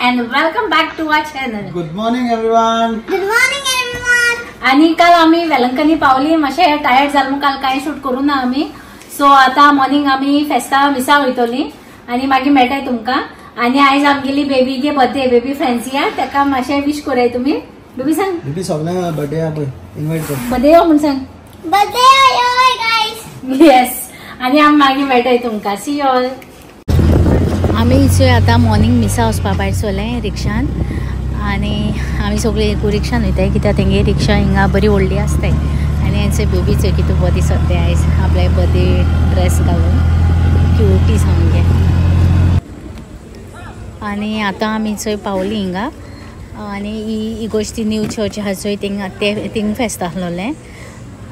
and welcome back to our channel. Good morning everyone. Good morning everyone. आणि काल आम्ही वेलंकनी पावली मातशे टायर्ड जाल म्हणून काल काय शूट करू ना आम्ही. सो आता मॉर्निंग आम्ही फेस्ता मिसा वयतली आणि मागीर मेळटाय तुमकां. आणि आयज आमगेली बेबीगे बर्थडे बेबी फ्रेंड्सिया ताका मातशे विश कराय तुम्ही. बेबी सांग. बेबी सगळ्यांना बर्थडे आपण इन्व्हाइट कर. बर्थडे हो म्हणून सांग. Birthday yoy guys. येस. आणि आमी मागीर मेळटाय तुमकां. सी यू ऑल. आमी इचोय आता मॉर्निंग मिसा वचपा भायर सरले रिक्षान आणि आमी सगळी एकू रिक्षान वयताय कित्याक तेंगे रिक्षा हिंगा बरी व्हडली आसताय. आणि हांचे बेबीचो कितें बरी दिसता आयज आपले बर्थडे ड्रेस घालून क्यूटी सामके. आणि आता आमी चोय पावली हिंगा आणि ही गोश्टी न्यू चर्च आहा चोय थिंग फेस्त आसलोलें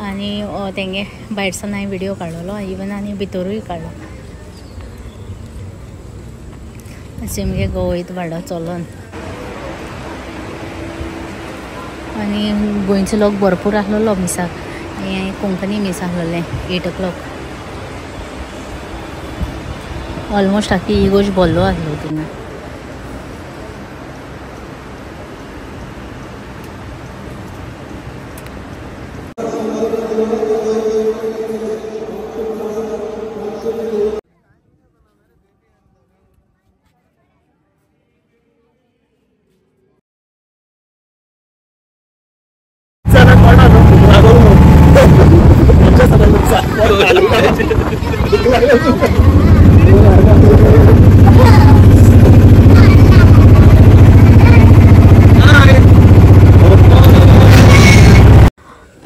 आणि तेंगे भायरसान हांवें व्हिडिओ काडलेलो इवन आनी भितरूय काडलो. अशें मगे गोंयत वाडो चलोन आणि गोंयचो लोक भरपूर आसलेलो मिसाक. हें कोंकणी मिस आसलेलें 8 o'clock. ऑलमोस्ट आख्खी इगोश भरलो आसलो थिंगा.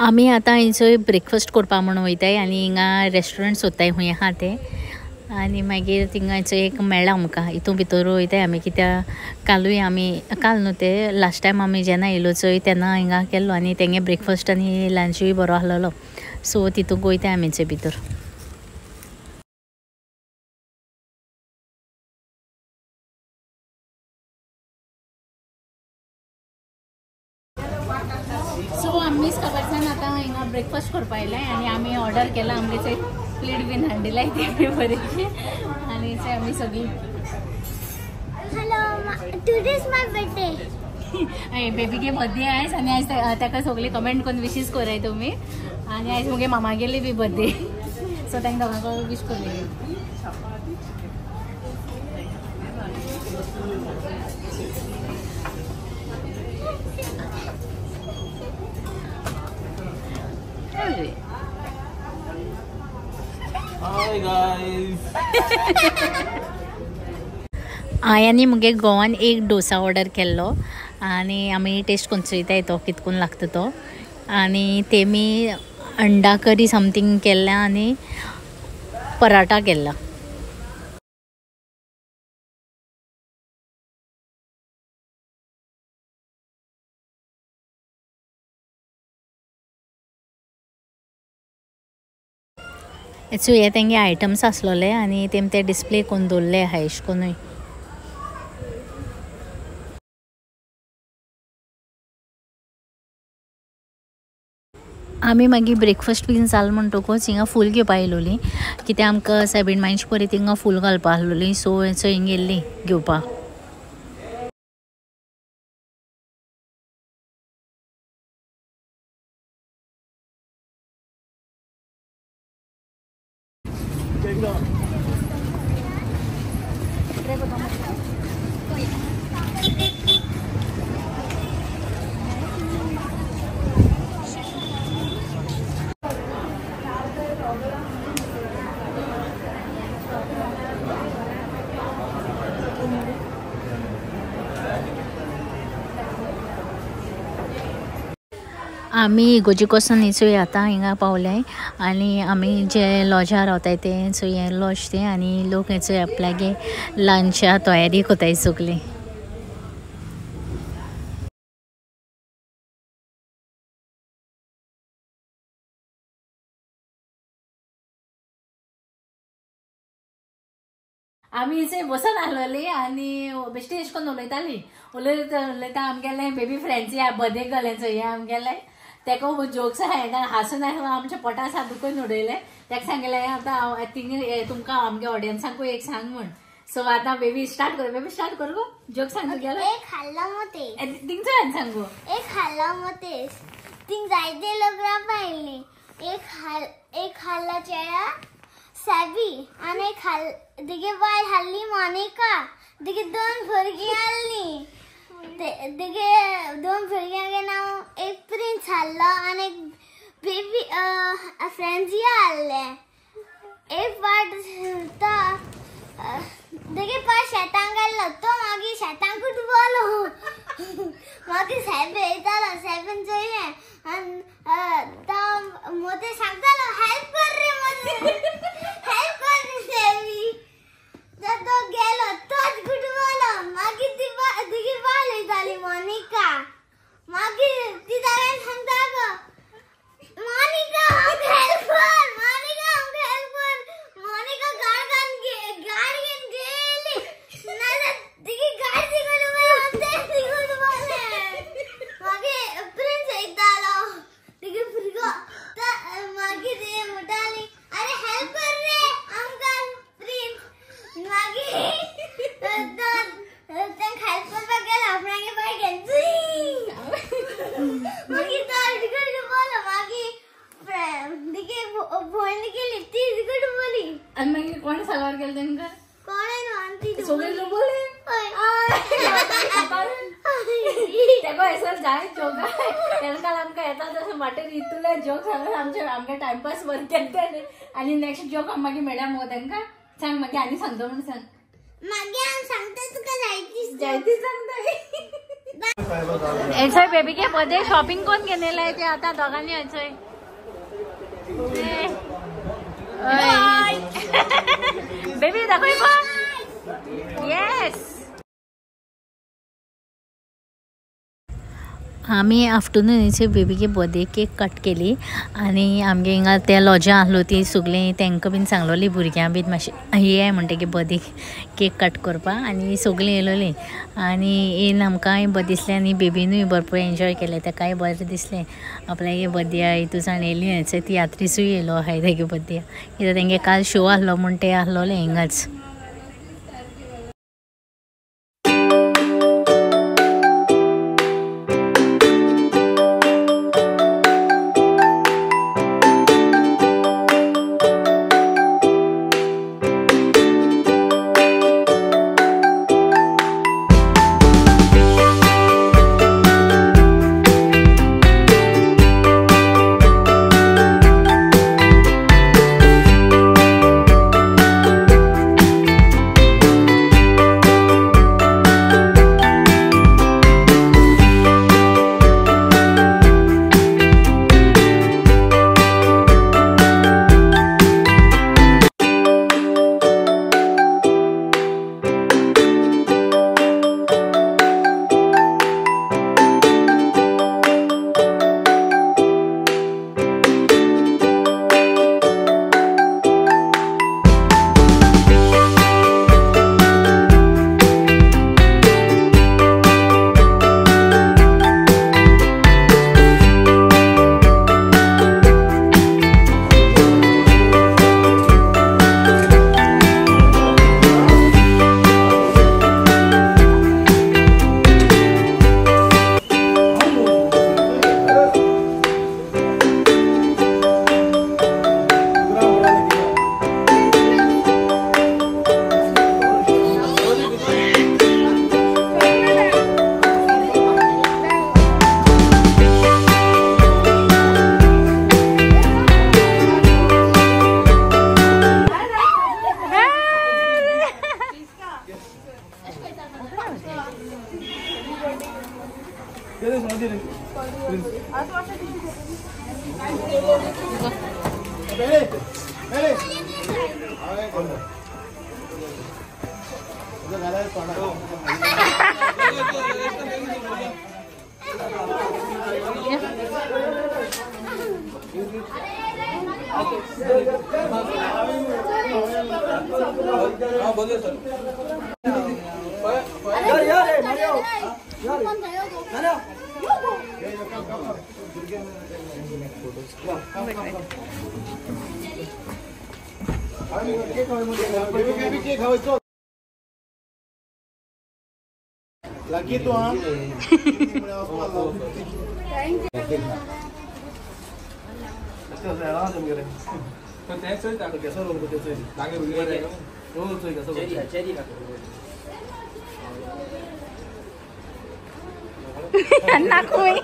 आमी आतां हांचो ब्रेकफास्ट करपा म्हणून वयताय आणि हिंगा रेस्टॉरंट सोदताय खंय आहा ते. आणि मागीर थिंगाचो एक मेळ्ळा आमकां हितून भितर वयताय आमी कित्याक कालूय आमी काल न्हू ते लास्ट टायम आमी जेन्ना येयलो चोय तेन्ना हिंगा केल्लो आणि तेंगे ब्रेकफास्ट आनी लंचूय बरो आसलेलो. सो तितूंक वयताय आमीचे भितर. सो आम्ही सकाळच्यान आता हिंगा ब्रेकफास्ट करपा येयलाय आणि आमी ऑर्डर केला. आमगे प्लेट बीन हाडिलाय ते बरेचशे आणि ते आमी सगळी. Hello, today is my birthday. बेबीगे बर्थडे आयज आणि आयज ताका सगळी कमेंट करून विशीस कराय तुम्ही. आणि आयज मुगे मामा गेली बी बर्थडे सो तांकां दोगांक विश करले. Hi guys. आयांनी मुगे गोवान एक डोसा ऑर्डर केल्लो आणि आमी टेस्ट करून चोयताय तो कितकून लागता तो. आणि तेमी अंडा करी समथींग केल्लें आणि पराठा केल्ला. सो हे तेंगे आयटम्स आसलोले आणि तेम ते डिस्प्ले करून दवरले आहा एश कोनूय. आमी मागीर ब्रेकफास्ट बीन जाल म्हणटकूच हिंगा फूल घेवपा येयलोली कित्याक आमकां 7 मायन्स पर्यंत हिंगा फूल घालपा आसलोली. सो हिंगा येयल्ली घेवपा. आमी इगोजी कोसून चोय आतां हिंगा पावल्याय आणि आमी जे लॉजार रावताय ते चोय हें लॉज ते आणि लोक चोय आपल्यागे लंचा तयारी कोताय सगली. आमी इसे बसून आसलोली आणि बेश्टी एश कोन्न उलयता आमगेलें बेबी फ्रेंड्स या बर्थडे गर्ल चोय आमगेलें तेका जोक्स आहा हांसून आमच्या पोटा दुखून उडयलें. ताका सांगलें आतां थिंग तुमकां आमगे ऑडियन्सांकूय एक सांग म्हण. सो आता बेबी स्टार्ट करू गो जोक सांगू गेलो एक खाल्ला मते तिंगचो सांगू एक खाल्ला मते तिंग जायते लोक पाहिले एक खाल्ला चेळा सॅबी आणि दिगे बाय हल्ली मोनिका दिगे 2 भुरगी हल्ली दिगे 2 भुरग्यांचे नाव एक प्रिन्स हल्ला आणि एक बेबी फ्रेंड्स हल्ले एक पार्ट देखिए पास शैतान का लगता मागी शैतान को बोलो मागी साहेब बेताला साहेबन चाहिए तो मोते सांगता लो हेल्प कर रहे सेवी जब तो गेलो तोच गुड बोलो मागी दिगी वाले दाली मोनिका मागी ती दारे सांगता को मोनिका हम हेल्प कर मोनिका गार्डन गेली नाही दिगी गाडी दिगो बोलते दिगो बोलले मागे प्रिन्स एकदा आलो दिगी फ्रिगो मागे दे मोठाली अरे हेल्प कर रे अंकल प्रिन्स मागे तन हेल्प करबा गेला आपणागे बाय गेली मागे तर दिगो बोलो मागे दिगे बोलने के लिए ती दिगो बोली आणि मग कोण सलवार केलं त्यांना कोण आहे ना आंटी सगळे लोक बोले तेव्हा असं जाय जोक त्यांना आमका येतात जसं वाटेल इतुले जोक सांगून आमच्या टाइमपास वर केले आणि नेक्स्ट जोक आम्हाला मॅडम हो त्यांना सांग मागे आणि सांगतो म्हणून सांग मागे आम सांगतो तुका जायती सांगताय यायचंय बेबी के बर्थडे शॉपिंग कोण गेलेलं आहे ते आता दोघांनी यायचंय बेबी दाखव येस आम्ही आफ्टरनूनचे बेबीचे बर्थडे केक कट केली आणि आमगे हिंगा त्या लॉजा आहलो ती सगळीं तांकां बीन सांगलोली भुरग्यां बीन मातशें हे आहे म्हणटा की बर्थडे केक कट करपा आणि सगळीं येयलोली आणि येवन आमकांय बरें दिसलें आनी बेबीनूय भरपूर एन्जॉय केलें ताकाय बरें दिसलें आपल्यागे बर्थडे हितू जाण येयली हेचो तियात्रीसूय येयलो आहाय तेगे बर्थडे कित्याक तेंगे काल शो आहलो म्हूण ते आहलोले हिंगाच cake Lagi tu ah. Nakui.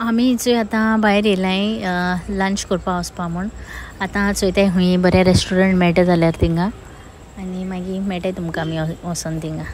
आमी चोय आतां भायर येयलाय लंच करपा वचपा म्हूण आतां चोयताय खूंय बरें रेस्टॉरंट मेळटा जाल्यार थिंगा आनी मागीर मेळटाय तुमकां आमी वचोन थिंगा.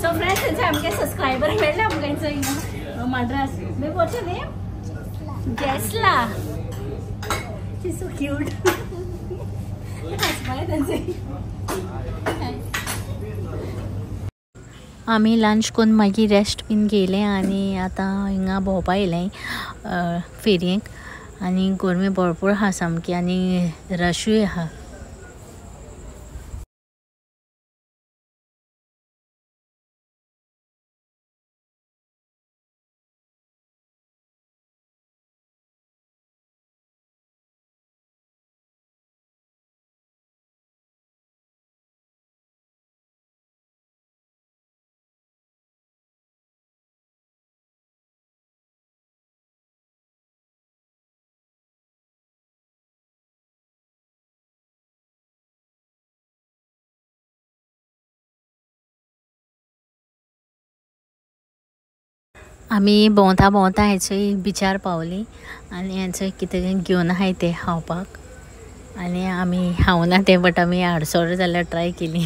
So friends, आमगे सब्सक्राइबर मेळ्ळे आमकां हिंगा मद्रास. मे what's your name? Jesla. She is so cute. आमी लंच करून मागीर रेस्ट बीन घेयलें आनी आतां हिंगा भोंवपा येयलें फेरयेक आनी गोरमे भरपूर आहा सामकी आनी रशूय आहा. आमी भोंवता भोंवता हेचोय बिचार पावली आनी हेचो कितें घेवन आहाय तें खावपाक आनी आमी खावना तें बट आमी हाडसर जाल्यार ट्राय केली.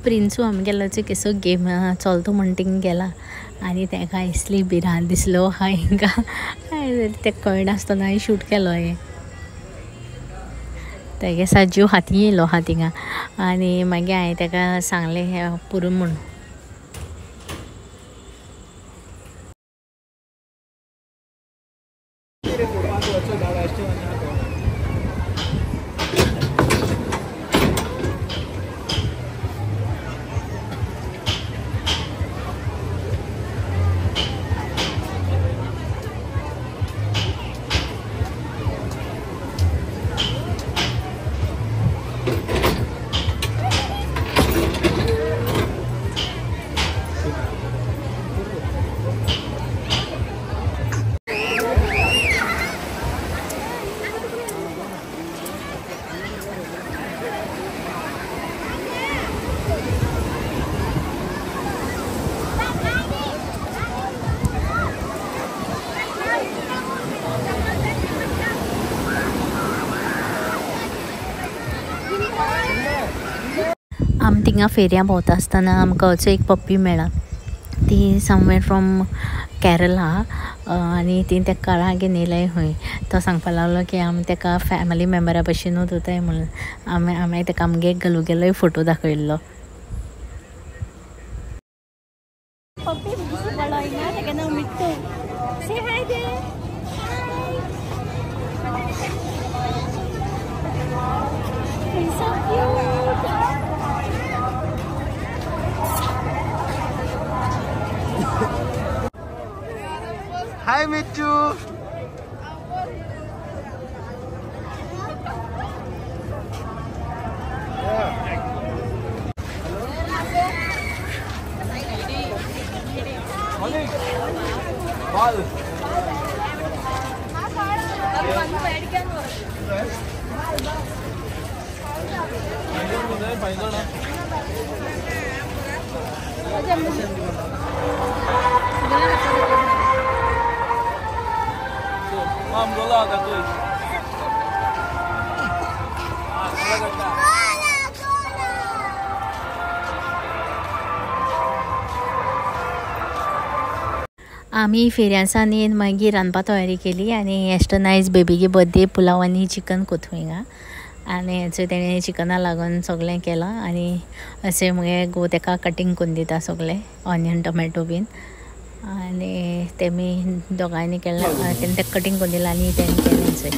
प्रिंसू आमगेलो केसो गेम चलतो म्हण थिंग गेला आनी तेका इसली भिरांत दिसलो हांगा ते कळनासतना हांवें शूट केलो हें तेगे सा जीव हाती येयलो आहा थिंगा आनी मागीर हांवें तेका सांगलें हें पुरो म्हूण. आमी थिंगा फेऱ्या भोंवता आसतना आमकां अचो एक पप्पी मेळ्ळा. ती समवेअर फ्रॉम केरला आनी ती त्या काळा घेवन येयलाय खंय. तो सांगपा लागलो की आमी तेका फॅमिली मेंबरा भशेनूच उरताय म्हणून. आमी तेका आमगे घालूं गेलोय फोटो दाखयल्लो. पप्पी बडो हिंगा तेका नांव मिट्टू. से हाय दे. He's so cute. Hi, Mitchu. आमी फेऱ्यांसान येवन मागीर रांदपा तयारी केली आनी येस्टर्न आयज बेबीगे बर्थडे पुलाव आनी चिकन कोत्तो हिंगा. आनी हेचो तेणें चिकना लागून सगळें केलां आनी अशें मुगे गो तेका कटींग करून दिता सगळें ऑनियन टोमॅटो बीन आनी तेमी दोगांयनी केलें. तेणें तेका कटींग करून दिलां आनी तेणें केलें चोय.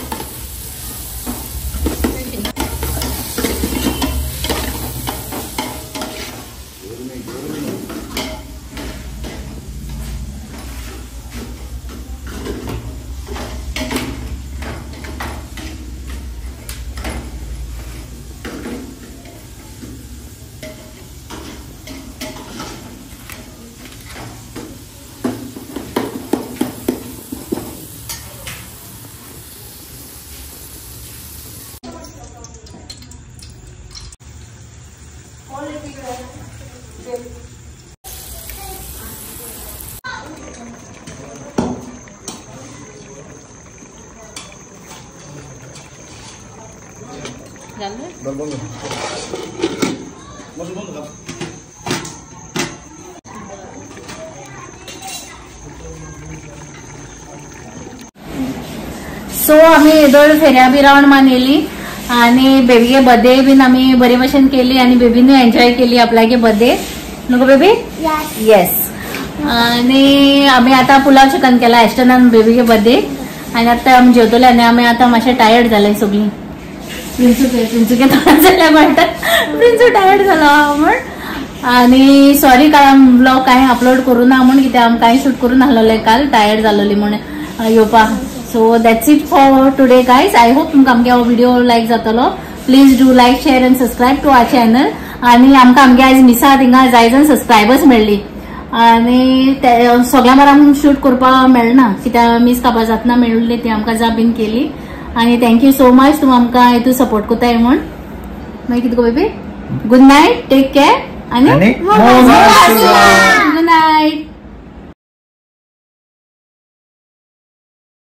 सो आमी येदोळ फेऱ्या बी रावंड मानेली आनी बेबीगे बर्थडे बीन आमी बरे भशेन केली आनी बेबीनूय एन्जॉय केली आपल्यागे बर्थडे नको बेबी. येस. आनी आमी आतां पुलाव चिकन केला एस्टर्नान बेबीगे बर्थडे आनी आतां आमी जेवतले आनी आमी आतां मातशें टायर्ड जालें सगळीं. प्रिन्सूके थोडा जाल्यार म्हणटा प्रिन्सू टायर्ड जालो म्हण आनी सॉरी काल ब्लॉग कांय अपलोड करूं ना म्हण कित्याक आमी कांय शूट करून नासलोलें काल टायर्ड जालोली म्हण येवपाक. So that's it for today guys. I hope तुमकां आमगे हो व्हिडिओ लायक जातलो. Please do like share and subscribe to our channel. आनी आमकां आमगे आयज मिसा थिंगा जायजन सबस्क्रायबर्स मेळ्ळी आनी सगळ्यां बार आमकां शूट करपाक मेळना कित्याक मीस कापा जातना मेळ्ळी ती आमकां जा बीन केली. आनी थँक्यू सो मच तुमी आमकां हेतू सपोर्ट कोताय म्हण. मागीर कितें गो baby. Good night. Take care आनी गुड नायट.